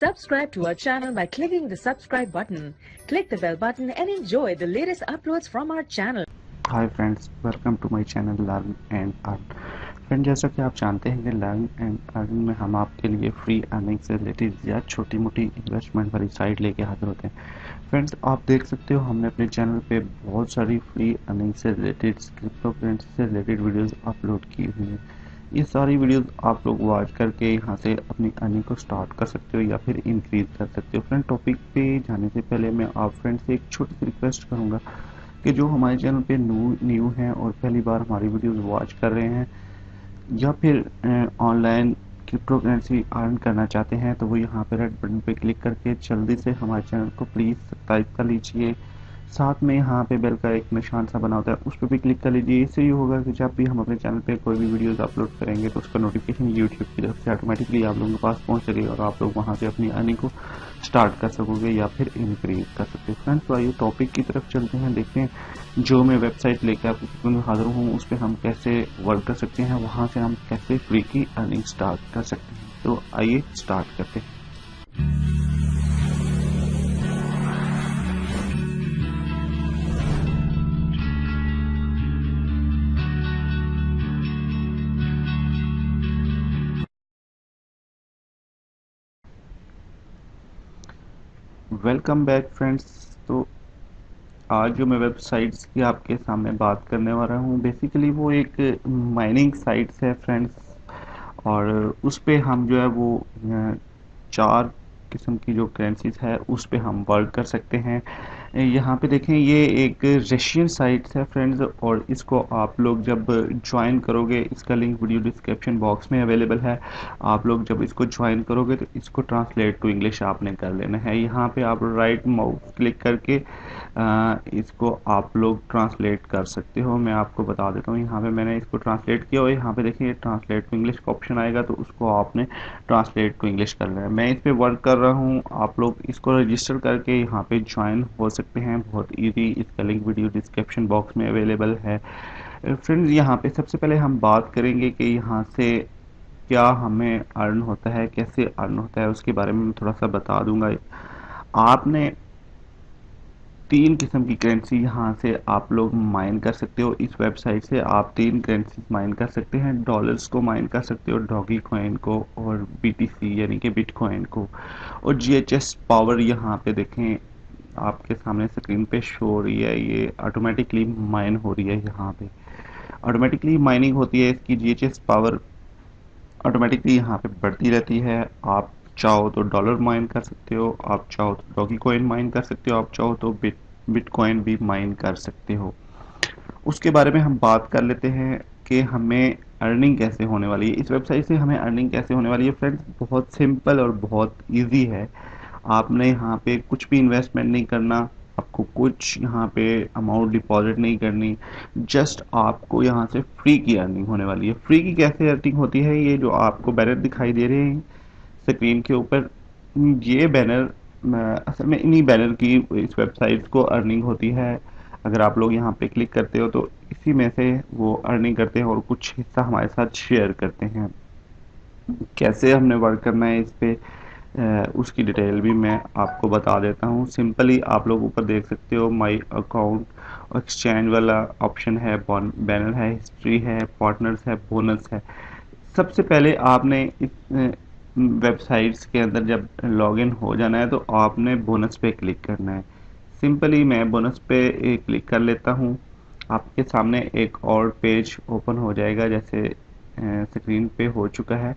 Subscribe to our channel by clicking the subscribe button. Click the bell button and enjoy the latest uploads from our channel. Hi friends, welcome to my channel learn and earn. Friend, जैसा कि आप जानते हैं कि learn and earn में हम आपके लिए फ्री अर्निंग से रिलेटेड या छोटी मोटी इन्वेस्टमेंट वाली साइट लेके हाजिर होते हैं। फ्रेंड्स, आप देख सकते हो हमने अपने चैनल पे बहुत सारी फ्री अर्निंग से रिलेटेड, क्रिप्टो करेंसी से रिलेटेड वीडियोस अपलोड की हुई हैं। ये सारी वीडियोस आप लोग वॉच करके यहाँ से अपनी अर्निंग को स्टार्ट कर सकते हो या फिर इंक्रीज कर सकते हो। फ्रेंड, टॉपिक पे जाने से पहले मैं आप फ्रेंड से एक छोटी सी रिक्वेस्ट करूँगा कि जो हमारे चैनल पे न्यू हैं और पहली बार हमारी वीडियोस वॉच कर रहे हैं या फिर ऑनलाइन क्रिप्टो करेंसी अर्न करना चाहते हैं, तो वो यहाँ पे रेड बटन पे क्लिक करके जल्दी से हमारे चैनल को प्लीज़ सब्सक्राइब कर लीजिए। साथ में यहाँ पे बेल का एक निशान सा बना होता है, उस पर भी क्लिक कर लीजिए। इससे ये होगा कि जब भी हम अपने चैनल पे कोई भी वीडियोस अपलोड करेंगे तो उसका नोटिफिकेशन यूट्यूब की तरफ से ऑटोमेटिकली आप लोगों के पास पहुँच सकेगा और आप लोग वहाँ से अपनी अर्निंग को स्टार्ट कर सकोगे या फिर इंक्रीज कर सकते हो। फ्रेंड्स, तो आइए टॉपिक की तरफ चलते हैं, देखते हैं जो मैं वेबसाइट लेकर आपको हाजिर हूँ उस पर हम कैसे वर्क कर सकते हैं, वहाँ से हम कैसे फ्री की अर्निंग स्टार्ट कर सकते हैं। तो आइए स्टार्ट करते हैं। Welcome back friends. तो आज जो मैं वेबसाइट्स की आपके सामने बात करने वाला हूँ, बेसिकली वो एक माइनिंग साइट्स है फ्रेंड्स, और उस पे हम जो है वो चार किस्म की जो करेंसीज है उस पे हम वर्क कर सकते हैं। यहाँ पे देखें, ये एक रशियन साइट है फ्रेंड्स, और इसको आप लोग जब ज्वाइन करोगे, इसका लिंक वीडियो डिस्क्रिप्शन बॉक्स में अवेलेबल है। आप लोग जब इसको ज्वाइन करोगे तो इसको ट्रांसलेट टू इंग्लिश आपने कर लेना है। यहाँ पे आप राइट माउस क्लिक करके इसको आप लोग ट्रांसलेट कर सकते हो। मैं आपको बता देता हूँ, यहाँ पे मैंने इसको ट्रांसलेट किया और यहाँ पे देखिए ट्रांसलेट टू इंग्लिश का ऑप्शन आएगा, तो उसको आपने ट्रांसलेट टू इंग्लिश कर लेना है। मैं इस पे वर्क कर रहा हूँ, आप लोग इसको रजिस्टर करके यहाँ पे ज्वाइन हो सकते हैं, बहुत ईजी। इसका लिंक वीडियो डिस्क्रिप्शन बॉक्स में अवेलेबल है। फ्रेंड्स, यहाँ पे सबसे पहले हम बात करेंगे कि यहाँ से क्या हमें अर्न होता है, कैसे अर्न होता है, उसके बारे में मैं थोड़ा सा बता दूंगा। आपने तीन किस्म की करेंसी यहाँ से आप लोग माइन कर सकते हो। इस वेबसाइट से आप तीन करेंसी माइन कर सकते हैं। डॉलर्स को माइन कर सकते हो, डॉगी कॉइन को, और बीटीसी यानी कि बिटकॉइन को। और जीएचएस पावर यहाँ पे देखें, आपके सामने स्क्रीन पे शो हो रही है, ये ऑटोमेटिकली माइन हो रही है। यहाँ पे ऑटोमेटिकली माइनिंग होती है, इसकी जीएचएस पावर ऑटोमेटिकली यहाँ पे बढ़ती रहती है। आप चाहो तो डॉलर माइन कर सकते हो, आप चाहो तो डॉगी कॉइन माइन कर सकते हो, आप चाहो तो बिटकॉइन भी माइन कर सकते हो। उसके बारे में हम बात कर लेते हैं कि हमें अर्निंग कैसे होने वाली है। इस वेबसाइट से हमें अर्निंग कैसे होने वाली है फ्रेंड्स, बहुत सिंपल और बहुत इजी है। आपने यहाँ पे कुछ भी इन्वेस्टमेंट नहीं करना, आपको कुछ यहाँ पे अमाउंट डिपॉजिट नहीं करनी, जस्ट आपको यहाँ से फ्री की अर्निंग होने वाली है। फ्री की कैसे अर्निंग होती है, ये जो आपको बैनर दिखाई दे रहे हैं स्क्रीन के ऊपर, ये बैनर असल में इन्हीं बैनर की इस वेबसाइट को अर्निंग होती है। अगर आप लोग यहाँ पे क्लिक करते हो तो इसी में से वो अर्निंग करते हैं और कुछ हिस्सा हमारे साथ शेयर करते हैं। कैसे हमने वर्क करना है इस पे, उसकी डिटेल भी मैं आपको बता देता हूँ। सिंपली आप लोग ऊपर देख सकते हो माई अकाउंट एक्सचेंज वाला ऑप्शन है, बैनर है, हिस्ट्री है, पार्टनर्स है, बोनस है। सबसे पहले आपने इस वेबसाइट्स के अंदर जब लॉगिन हो जाना है तो आपने बोनस पे क्लिक करना है। सिंपली मैं बोनस पे क्लिक कर लेता हूँ। आपके सामने एक और पेज ओपन हो जाएगा, जैसे स्क्रीन पे हो चुका है।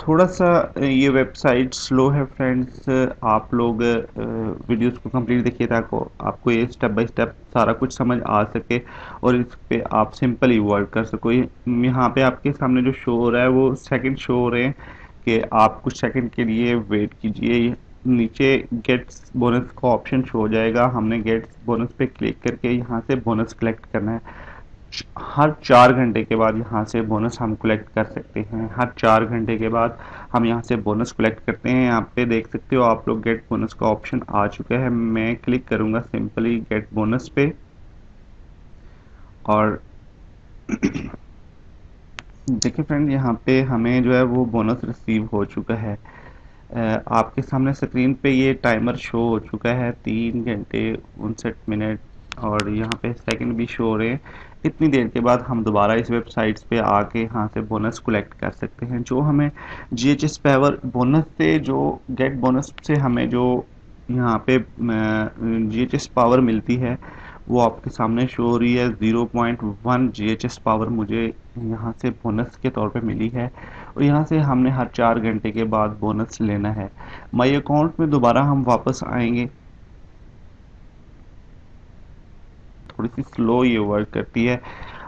थोड़ा सा ये वेबसाइट स्लो है फ्रेंड्स, आप लोग वीडियोस को कंप्लीट देखिए ताकि आपको ये स्टेप बाय स्टेप सारा कुछ समझ आ सके और इस पे आप सिंपली वर्क कर सको। यहाँ पे आपके सामने जो शो हो रहा है वो सेकंड शो हो रहे हैं कि आप कुछ सेकंड के लिए वेट कीजिए। नीचे गेट्स बोनस का ऑप्शन शो हो जाएगा, हमने गेट्स बोनस पे क्लिक करके यहाँ से बोनस कलेक्ट करना है। हर 4 घंटे के बाद यहाँ से बोनस हम कलेक्ट कर सकते हैं। हर 4 घंटे के बाद हम यहाँ से बोनस कलेक्ट करते हैं। यहाँ पे देख सकते हो आप लोग, गेट बोनस का ऑप्शन आ चुका है। मैं क्लिक करूँगा सिंपली गेट बोनस पे, और देखिए फ्रेंड, यहाँ पे हमें जो है वो बोनस रिसीव हो चुका है। आपके सामने स्क्रीन पे ये टाइमर शो हो चुका है, 3 घंटे 59 मिनट, और यहाँ पे सेकंड भी शो हो रहे हैं। इतनी देर के बाद हम दोबारा इस वेबसाइट्स पे आके यहाँ से बोनस कलेक्ट कर सकते हैं। जो हमें जीएचएस पावर बोनस से, जो गेट बोनस से हमें जो यहाँ पे जीएचएस पावर मिलती है, वो आपके सामने शो हो रही है। 0.1 जीएचएस पावर मुझे यहाँ से बोनस के तौर पे मिली है, और यहाँ से हमने हर 4 घंटे के बाद बोनस लेना है। माई अकाउंट में दोबारा हम वापस आएंगे। थोड़ी सी स्लो ये वर्क करती है,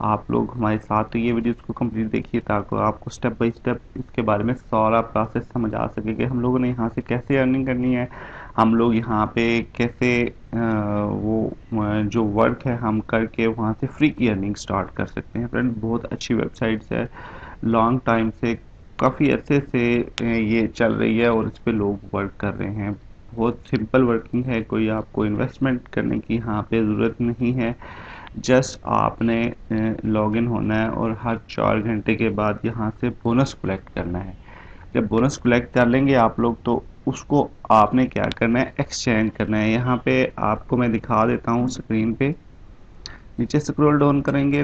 आप लोग हमारे साथ तो ये वीडियोस को कंप्लीट देखिए ताकि आपको स्टेप बाय स्टेप इसके बारे में सारा प्रोसेस समझ आ सके कि हम लोगों ने यहाँ से कैसे अर्निंग करनी है, हम लोग यहाँ पे कैसे जो वर्क है हम करके वहाँ से फ्री की अर्निंग स्टार्ट कर सकते हैं। फ्रेंड, बहुत अच्छी वेबसाइट्स है, लॉन्ग टाइम से, काफ़ी अरसे से ये चल रही है और इस पे लोग वर्क कर रहे हैं। बहुत सिंपल वर्किंग है, कोई आपको इन्वेस्टमेंट करने की यहाँ पे ज़रूरत नहीं है। जस्ट आपने लॉगिन होना है और हर 4 घंटे के बाद यहाँ से बोनस कलेक्ट करना है। जब बोनस कलेक्ट कर लेंगे आप लोग, तो उसको आपने क्या करना है, एक्सचेंज करना है। यहाँ पे आपको मैं दिखा देता हूँ स्क्रीन पे। नीचे स्क्रॉल डाउन करेंगे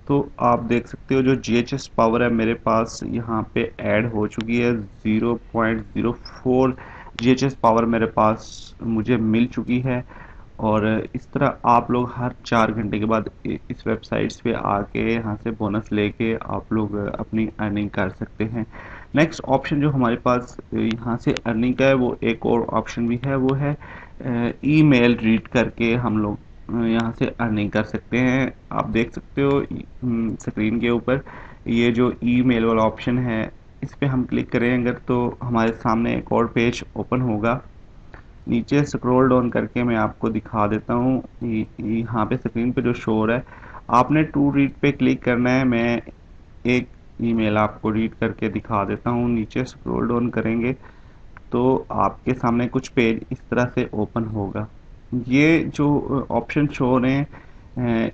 तो आप देख सकते हो जो जीएचएस पावर है मेरे पास यहाँ पे ऐड हो चुकी है। 0.04 जीएचएस पावर मेरे पास मुझे मिल चुकी है। और इस तरह आप लोग हर 4 घंटे के बाद इस वेबसाइट्स पे आके यहाँ से बोनस लेके आप लोग अपनी अर्निंग कर सकते हैं। नेक्स्ट ऑप्शन जो हमारे पास यहाँ से अर्निंग का है, वो एक और ऑप्शन भी है, वो है ईमेल रीड करके हम लोग यहाँ से अर्निंग कर सकते हैं। आप देख सकते हो स्क्रीन के ऊपर ये जो ईमेल वाला ऑप्शन है, इस पे हम क्लिक करें अगर, तो हमारे सामने एक और पेज ओपन होगा। नीचे स्क्रॉल डाउन करके मैं आपको दिखा देता हूँ, यहाँ पे स्क्रीन पे जो शो हो रहा है, आपने टू रीड पे क्लिक करना है। मैं एक ईमेल आपको रीड करके दिखा देता हूँ। नीचे स्क्रॉल डाउन करेंगे तो आपके सामने कुछ पेज इस तरह से ओपन होगा। ये जो ऑप्शन शो हो रहे हैं,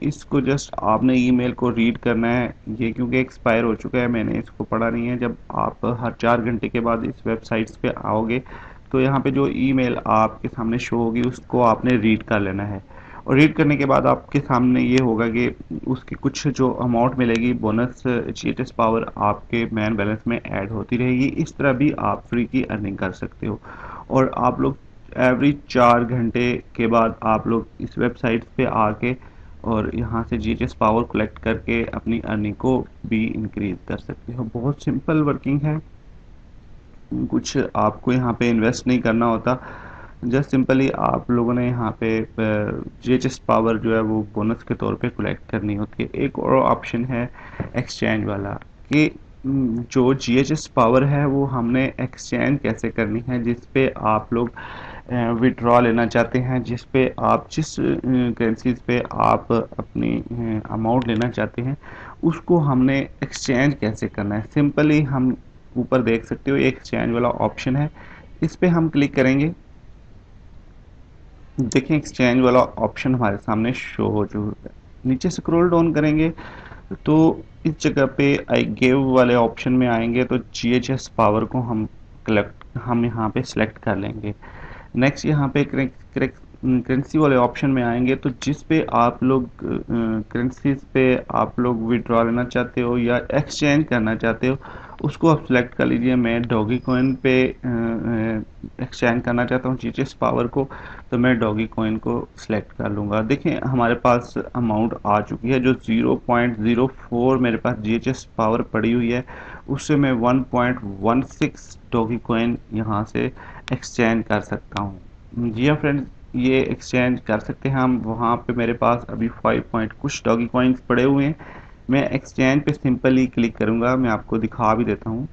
इसको जस्ट आपने ईमेल को रीड करना है। ये क्योंकि एक्सपायर हो चुका है, मैंने इसको पढ़ा नहीं है। जब आप हर 4 घंटे के बाद इस वेबसाइट्स पे आओगे तो यहाँ पे जो ईमेल आपके सामने शो होगी उसको आपने रीड कर लेना है। और रीड करने के बाद आपके सामने ये होगा कि उसकी कुछ जो अमाउंट मिलेगी बोनस जीएचएस पावर आपके मैन बैलेंस में ऐड होती रहेगी। इस तरह भी आप फ्री की अर्निंग कर सकते हो। और आप लोग एवरी 4 घंटे के बाद आप लोग इस वेबसाइट पे आके और यहाँ से जीएचएस पावर कलेक्ट करके अपनी अर्निंग को भी इंक्रीज कर सकते हो। बहुत सिंपल वर्किंग है, कुछ आपको यहाँ पे इन्वेस्ट नहीं करना होता। जस्ट सिंपली आप लोगों ने यहाँ पे जीएचएस पावर जो है वो बोनस के तौर पे कलेक्ट करनी होती है। एक और ऑप्शन है एक्सचेंज वाला, कि जो जीएचएस पावर है वो हमने एक्सचेंज कैसे करनी है, जिस पे आप लोग विड्रॉ लेना चाहते हैं, जिस पे आप जिस करेंसीज पे आप अपनी अमाउंट लेना चाहते हैं, उसको हमने एक्सचेंज कैसे करना है। सिंपली हम ऊपर देख सकते हो एक एक्सचेंज वाला ऑप्शन है, इस पे हम क्लिक करेंगे। देखिए एक्सचेंज वाला ऑप्शन हमारे सामने शो हो चुका है। नीचे स्क्रॉल डाउन करेंगे तो इस जगह पे आई गिव वाले ऑप्शन में आएंगे तो जीएचएस पावर को हम यहाँ पे सिलेक्ट कर लेंगे। नेक्स्ट यहाँ पे करेंसी वाले ऑप्शन में आएंगे तो जिस पे आप लोग करेंसीज पे आप लोग विड्रॉ लेना चाहते हो या एक्सचेंज करना चाहते हो, उसको आप सिलेक्ट कर लीजिए। मैं डॉगी कॉइन पे एक्सचेंज करना चाहता हूँ जीएचएस पावर को, तो मैं डॉगी कॉइन को सिलेक्ट कर लूँगा। देखिए हमारे पास अमाउंट आ चुकी है, जो 0.04 मेरे पास जीएचएस पावर पड़ी हुई है, उससे मैं 1.16 डॉगी कॉइन यहाँ से एक्सचेंज कर सकता हूँ। जी हाँ फ्रेंड्स, ये एक्सचेंज कर सकते हैं हम। वहाँ पे मेरे पास अभी 5 पॉइंट कुछ डॉगी कॉइन्स पड़े हुए हैं। मैं एक्सचेंज पे सिंपली क्लिक करूँगा, मैं आपको दिखा भी देता हूँ।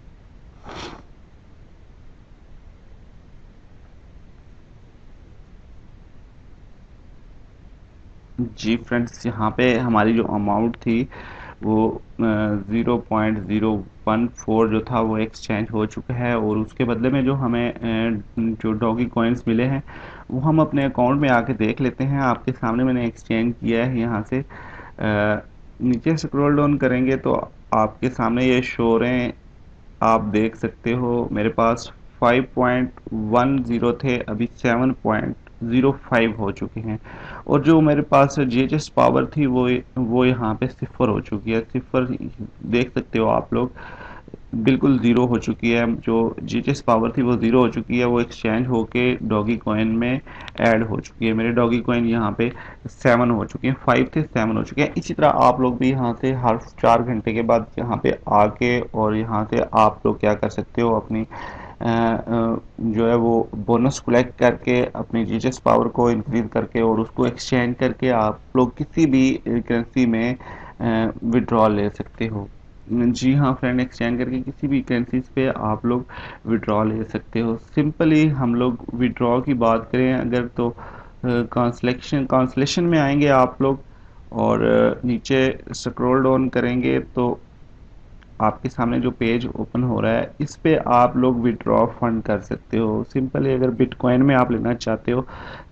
जी फ्रेंड्स, यहाँ पे हमारी जो अमाउंट थी वो 0.014 जो था वो एक्सचेंज हो चुका है, और उसके बदले में जो हमें जो डॉगी कॉइन्स मिले हैं वो हम अपने अकाउंट में आके देख लेते हैं। आपके सामने मैंने एक्सचेंज किया है। यहाँ से नीचे स्क्रॉल डाउन करेंगे तो आपके सामने ये शो रहे हैं, आप देख सकते हो मेरे पास 5.10 थे, अभी 7.05 हो चुके हैं। और जो मेरे पास जीएचएस पावर थी वो यहाँ पे 0 हो चुकी है। 0 देख सकते हो आप लोग, बिल्कुल ज़ीरो हो चुकी है। जो जीएचएस पावर थी वो ज़ीरो हो चुकी है, वो एक्सचेंज होके डॉगी कॉइन में ऐड हो चुकी है। मेरे डॉगी कॉइन यहाँ पे 7 हो चुके हैं, 5 थे 7 हो चुके हैं। इसी तरह आप लोग भी यहाँ से हर 4 घंटे के बाद यहाँ पे आके और यहाँ से आप लोग क्या कर सकते हो, अपनी जो है वो बोनस कलेक्ट करके अपनी जीएचएस पावर को इंक्रीज करके और उसको एक्सचेंज करके आप लोग किसी भी करेंसी में विड्रॉ ले सकते हो। जी हाँ फ्रेंड, एक्सचेंज करके किसी भी करेंसीज पे आप लोग विड्रॉ ले सकते हो। सिंपली हम लोग विड्रॉ की बात करें अगर तो कांसलेशन में आएंगे आप लोग और नीचे स्क्रॉल डाउन करेंगे तो आपके सामने जो पेज ओपन हो रहा है इस पे आप लोग विड्रॉ फंड कर सकते हो। सिंपली अगर बिटकॉइन में आप लेना चाहते हो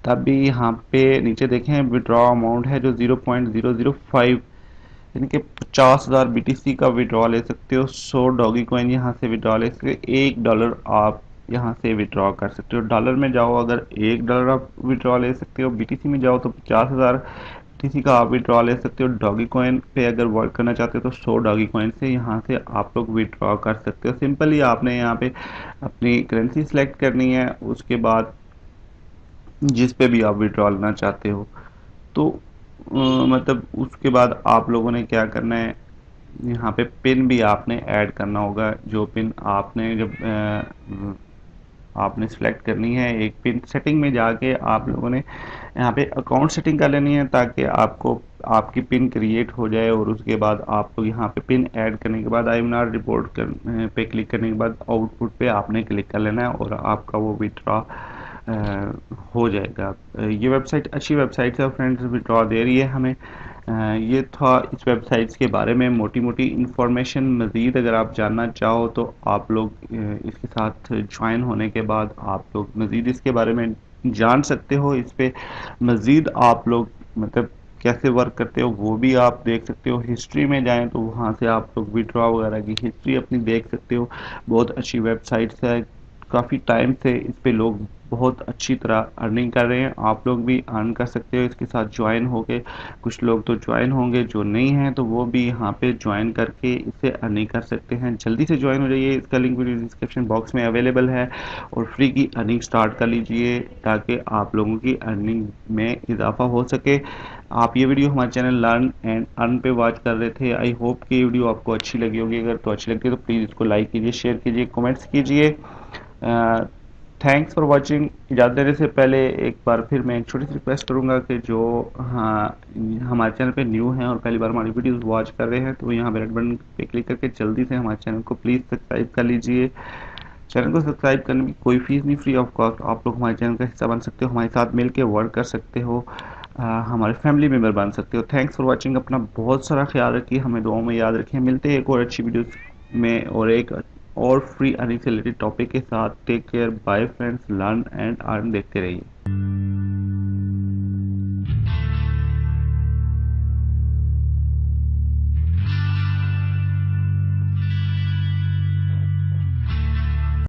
तब भी यहाँ पे नीचे देखें विड्रॉ अमाउंट है जो 0.005 यानी कि 50,000 बीटीसी का विड्रॉ ले सकते हो। 100 डॉगी कॉइन यहाँ से विड्रॉ ले सकते हो। $1 आप यहाँ से विड्रॉ कर सकते हो। डॉलर में जाओ अगर $1 आप विड्रॉ ले सकते हो। बीटीसी में जाओ तो 50,000 बीटीसी का आप विड्रॉ ले सकते हो। डॉगी कॉइन पे अगर वर्क करना चाहते हो तो 100 डॉगी कॉइन से यहाँ से आप लोग विड्रॉ कर सकते हो। सिंपली आपने यहाँ पे अपनी करेंसी सेलेक्ट करनी है, उसके बाद जिस पे भी आप विड्रॉ लेना चाहते हो तो मतलब उसके बाद आप लोगों ने क्या करना है, यहाँ पे पिन भी आपने ऐड करना होगा। जो पिन आपने जब आपने सेलेक्ट करनी है, एक पिन सेटिंग में जाके आप लोगों ने यहाँ पे अकाउंट सेटिंग कर लेनी है ताकि आपको आपकी पिन क्रिएट हो जाए। और उसके बाद आप लोग यहाँ पे पिन ऐड करने के बाद आई एम नॉट रिपोर्ट पे क्लिक करने के बाद आउटपुट पे आपने क्लिक कर लेना है और आपका वो विड्रॉ हो जाएगा। ये वेबसाइट अच्छी वेबसाइट है फ्रेंड्स, विड्रॉ दे रही है हमें। ये था इस वेबसाइट्स के बारे में मोटी मोटी इन्फॉर्मेशन। मज़ीद अगर आप जानना चाहो तो आप लोग इसके साथ ज्वाइन होने के बाद आप लोग मज़ीद इसके बारे में जान सकते हो। इस पे मज़ीद आप लोग मतलब कैसे वर्क करते हो वो भी आप देख सकते हो। हिस्ट्री में जाएं तो वहाँ से आप लोग विड्रॉ वगैरह की हिस्ट्री अपनी देख सकते हो। बहुत अच्छी वेबसाइट्स है, काफ़ी टाइम से इस पे लोग बहुत अच्छी तरह अर्निंग कर रहे हैं। आप लोग भी अर्न कर सकते हो इसके साथ ज्वाइन होके। कुछ लोग तो ज्वाइन होंगे, जो नहीं हैं तो वो भी यहाँ पे ज्वाइन करके इससे अर्निंग कर सकते हैं। जल्दी से ज्वाइन हो जाइए, इसका लिंक वीडियो डिस्क्रिप्शन बॉक्स में अवेलेबल है और फ्री की अर्निंग स्टार्ट कर लीजिए ताकि आप लोगों की अर्निंग में इजाफा हो सके। आप ये वीडियो हमारे चैनल लर्न एंड अर्न पे वॉच कर रहे थे। आई होप कि ये वीडियो आपको अच्छी लगी होगी। अगर तो अच्छी लगती है तो प्लीज़ इसको लाइक कीजिए, शेयर कीजिए, कमेंट्स कीजिए। Thanks for watching. इजाज़त देने से पहले एक बार फिर मैं एक छोटी सी रिक्वेस्ट करूंगा कि जो हमारे चैनल पे न्यू हैं और पहली बार हमारी वीडियोस वॉच कर रहे हैं तो यहाँ पे रेड बटन पे क्लिक करके जल्दी से हमारे चैनल को प्लीज़ सब्सक्राइब कर लीजिए। चैनल को सब्सक्राइब करने की कोई फीस नहीं, फ्री ऑफ कॉस्ट आप लोग हमारे चैनल का हिस्सा बन सकते हो, हमारे साथ मिल के वर्क कर सकते हो, हमारे फैमिली मेम्बर बन सकते हो। Thanks for watching. अपना बहुत सारा ख्याल रखिए, हमें दुआओं में याद रखिए। मिलते हैं एक और अच्छी वीडियो में और एक और फ्री अर्निंग से रिलेटेड टॉपिक के साथ। Take care, bye friends, learn and earn देखते रहिए।